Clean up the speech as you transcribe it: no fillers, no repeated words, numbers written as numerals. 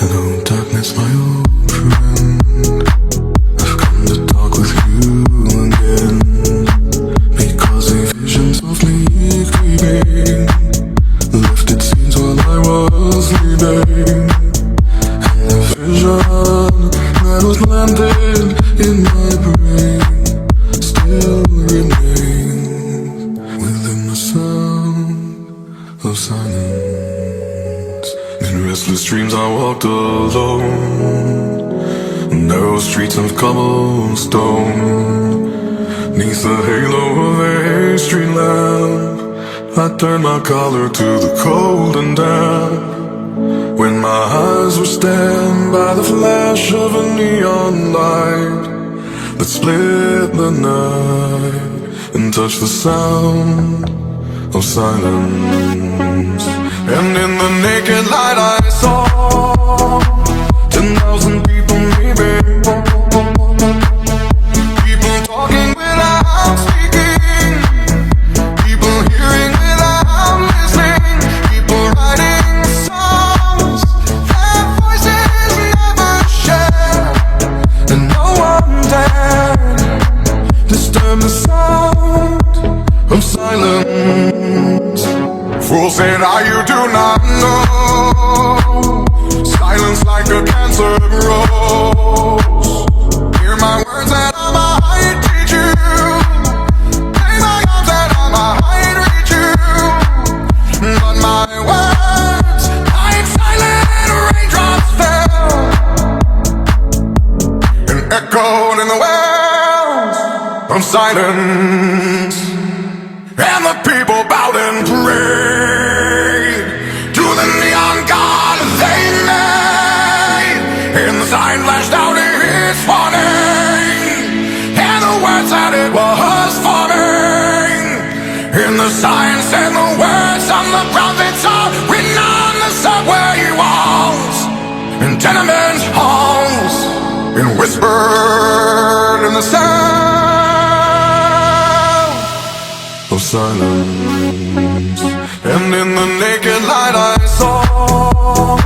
Hello darkness, my old friend. I've come to talk with you again, because a vision softly creeping left its scenes while I was sleeping. And the vision that was landed in my brain still remains within the sound of silence. In restless dreams I walked alone, narrow streets of cobblestone. 'Neath the halo of a street lamp, I turned my collar to the cold and damp. When my eyes were stabbed by the flash of a neon light that split the night and touched the sound of silence. And in the naked light I saw 10,000 people maybe, people talking without speaking, people hearing without listening, people writing songs that voices never share, and no one dared disturb the sound of silence. Fool said I, you do not know, silence like a cancer grows. Hear my words that I might teach you, play my arms that I might reach you, but my words like silent raindrops fell and echoed in the wells of silence. And the people bowed and prayed to the neon god they made. And the sign flashed out its warning, and the words that it was forming. And the sign said the words on the prophets are written on the subway walls and tenement halls, and whispered in the sound of silence. And in the naked light I saw